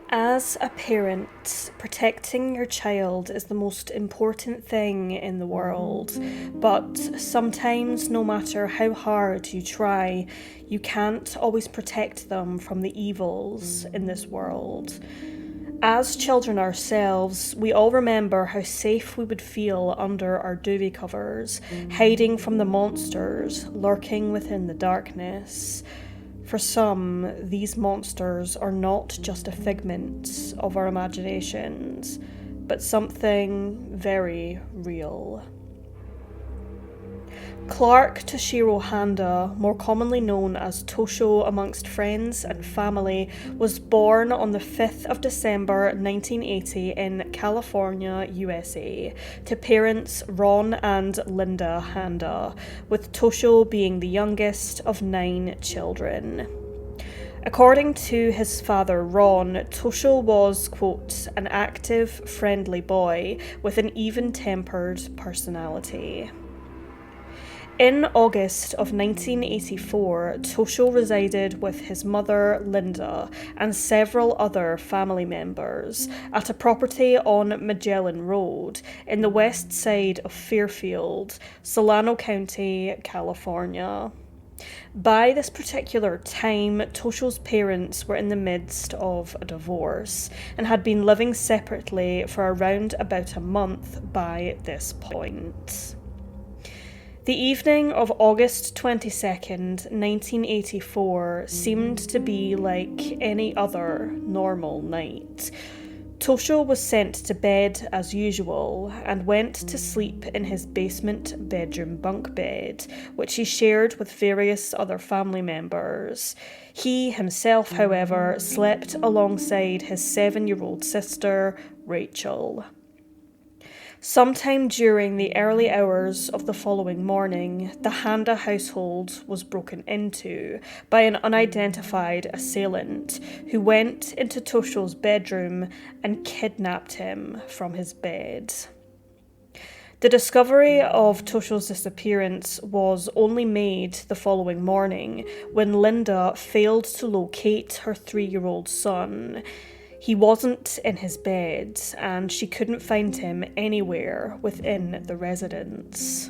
As a parent, protecting your child is the most important thing in the world, but sometimes, no matter how hard you try, you can't always protect them from the evils in this world. As children ourselves, we all remember how safe we would feel under our duvet covers, hiding from the monsters lurking within the darkness. For some, these monsters are not just a figment of our imaginations, but something very real. Clark Toshiro Handa, more commonly known as Tosho amongst friends and family, was born on the 5th of December 1980 in California, USA, to parents Ron and Linda Handa, with Tosho being the youngest of 9 children. According to his father Ron, Tosho was, quote, an active, friendly boy with an even-tempered personality. In August of 1984, Tosho resided with his mother, Linda, and several other family members at a property on Magellan Road in the west side of Fairfield, Solano County, California. By this particular time, Tosho's parents were in the midst of a divorce and had been living separately for around about a month by this point. The evening of August 22nd, 1984 seemed to be like any other normal night. Tosho was sent to bed as usual and went to sleep in his basement bedroom bunk bed, which he shared with various other family members. He himself, however, slept alongside his 7-year-old sister, Rachel. Sometime during the early hours of the following morning, the Handa household was broken into by an unidentified assailant who went into Tosho's bedroom and kidnapped him from his bed. The discovery of Tosho's disappearance was only made the following morning when Linda failed to locate her 3-year-old son. He wasn't in his bed, and she couldn't find him anywhere within the residence.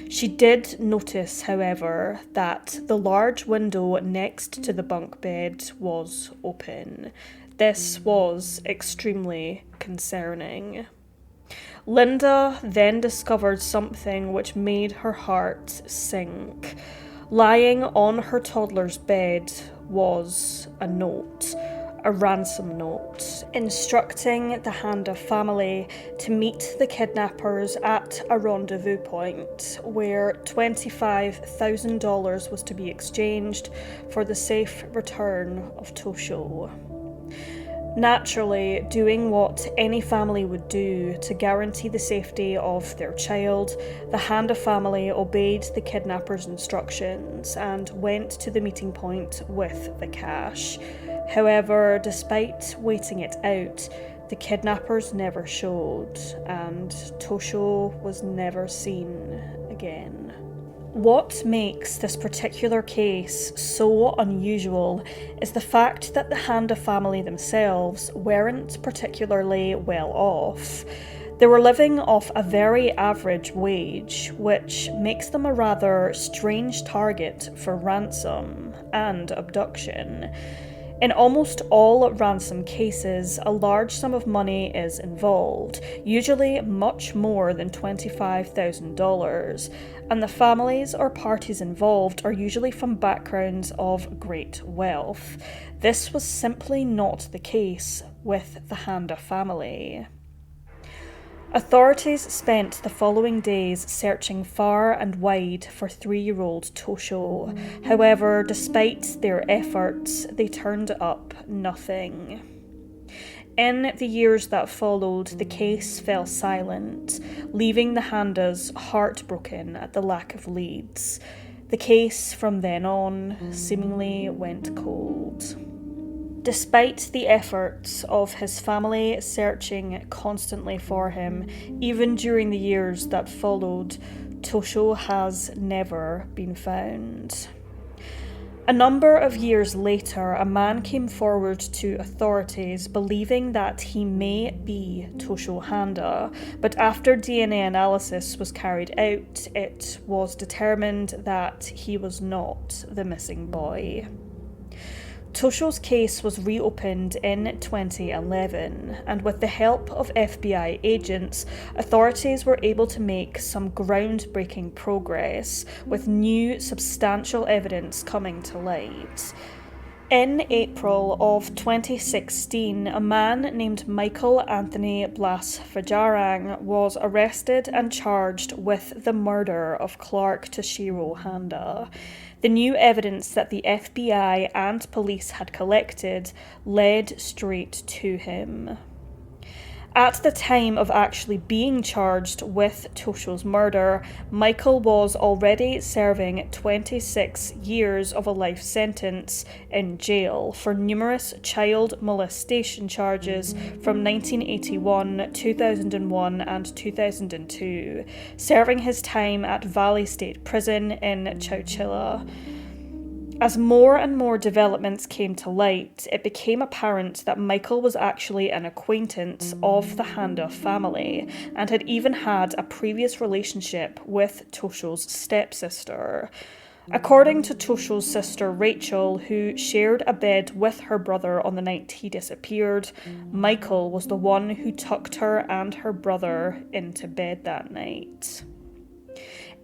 She did notice, however, that the large window next to the bunk bed was open. This was extremely concerning. Linda then discovered something which made her heart sink. Lying on her toddler's bed was a note. A ransom note, instructing the Handa family to meet the kidnappers at a rendezvous point where $25,000 was to be exchanged for the safe return of Tosho. Naturally, doing what any family would do to guarantee the safety of their child, the Handa family obeyed the kidnappers' instructions and went to the meeting point with the cash. However, despite waiting it out, the kidnappers never showed, and Tosho was never seen again. What makes this particular case so unusual is the fact that the Handa family themselves weren't particularly well off. They were living off a very average wage, which makes them a rather strange target for ransom and abduction. In almost all ransom cases, a large sum of money is involved, usually much more than $25,000, and the families or parties involved are usually from backgrounds of great wealth. This was simply not the case with the Handa family. Authorities spent the following days searching far and wide for 3-year-old Tosho. However, despite their efforts, they turned up nothing. In the years that followed, the case fell silent, leaving the Handas heartbroken at the lack of leads. The case from then on seemingly went cold. Despite the efforts of his family searching constantly for him, even during the years that followed, Tosho has never been found. A number of years later, a man came forward to authorities believing that he may be Tosho Handa, but after DNA analysis was carried out, it was determined that he was not the missing boy. Tosho's case was reopened in 2011, and with the help of FBI agents, authorities were able to make some groundbreaking progress, with new substantial evidence coming to light. In April of 2016, a man named Michael Anthony Blas-Fajarang was arrested and charged with the murder of Clark Toshiro Handa. The new evidence that the FBI and police had collected led straight to him. At the time of actually being charged with Tosho's murder, Michael was already serving 26 years of a life sentence in jail for numerous child molestation charges from 1981, 2001 and 2002, serving his time at Valley State Prison in Chowchilla. As more and more developments came to light, it became apparent that Michael was actually an acquaintance of the Handa family and had even had a previous relationship with Tosho's stepsister. According to Tosho's sister Rachel, who shared a bed with her brother on the night he disappeared, Michael was the one who tucked her and her brother into bed that night.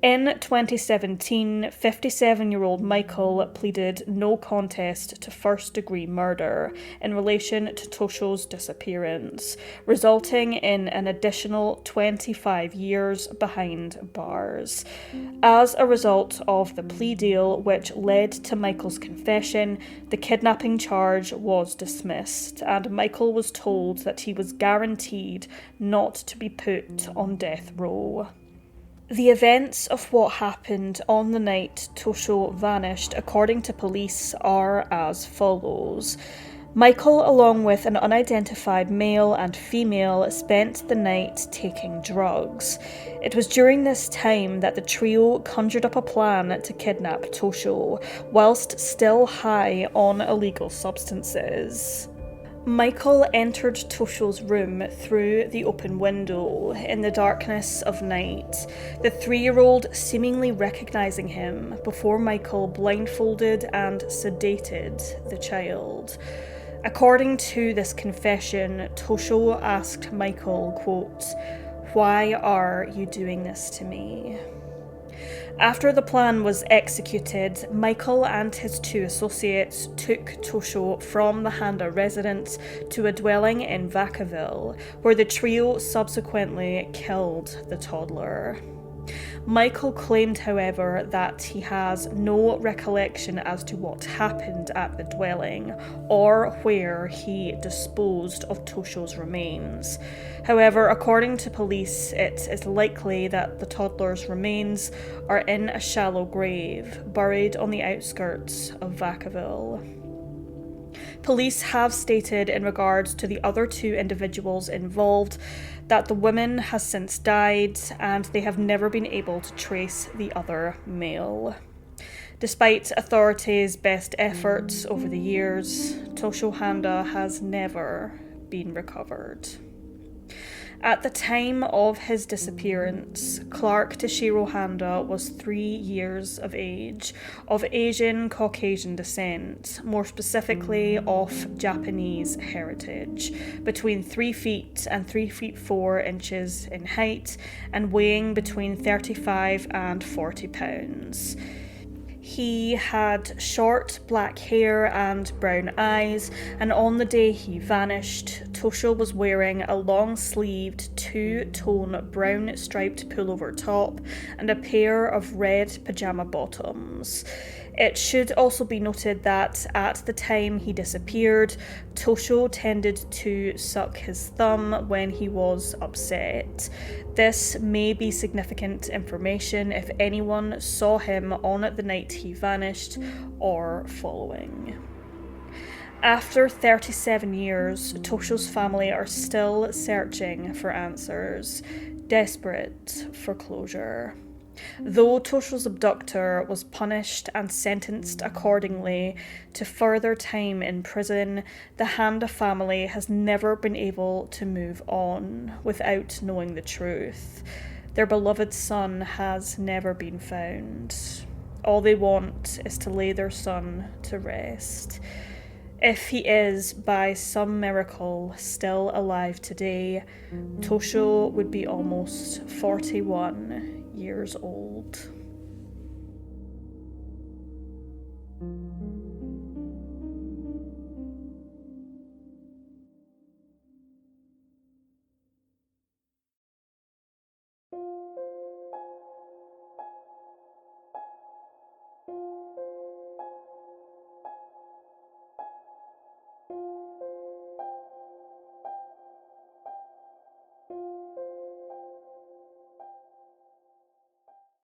In 2017, 57-year-old Michael pleaded no contest to first-degree murder in relation to Tosho's disappearance, resulting in an additional 25 years behind bars. As a result of the plea deal, which led to Michael's confession, the kidnapping charge was dismissed, and Michael was told that he was guaranteed not to be put on death row. The events of what happened on the night Tosho vanished, according to police, are as follows. Michael, along with an unidentified male and female, spent the night taking drugs. It was during this time that the trio conjured up a plan to kidnap Tosho, whilst still high on illegal substances. Michael entered Tosho's room through the open window in the darkness of night, the 3-year-old seemingly recognising him before Michael blindfolded and sedated the child. According to this confession, Tosho asked Michael, quote, "Why are you doing this to me?" After the plan was executed, Michael and his 2 associates took Tosho from the Handa residence to a dwelling in Vacaville, where the trio subsequently killed the toddler. Michael claimed, however, that he has no recollection as to what happened at the dwelling or where he disposed of Tosho's remains. However, according to police, it is likely that the toddler's remains are in a shallow grave buried on the outskirts of Vacaville. Police have stated in regards to the other 2 individuals involved that the woman has since died and they have never been able to trace the other male. Despite authorities' best efforts over the years, Tosho Handa has never been recovered. At the time of his disappearance, Clark Toshiro Handa was 3 years of age, of Asian Caucasian descent, more specifically of Japanese heritage, between 3 feet and 3 feet 4 inches in height, and weighing between 35 and 40 pounds. He had short black hair and brown eyes, and on the day he vanished, Tosho was wearing a long-sleeved 2-tone brown striped pullover top and a pair of red pajama bottoms. It should also be noted that at the time he disappeared, Tosho tended to suck his thumb when he was upset. This may be significant information if anyone saw him on the night he vanished or following. After 37 years, Tosho's family are still searching for answers, desperate for closure. Though Tosho's abductor was punished and sentenced accordingly to further time in prison, the Handa family has never been able to move on without knowing the truth. Their beloved son has never been found. All they want is to lay their son to rest. If he is, by some miracle, still alive today, Tosho would be almost 41 years old.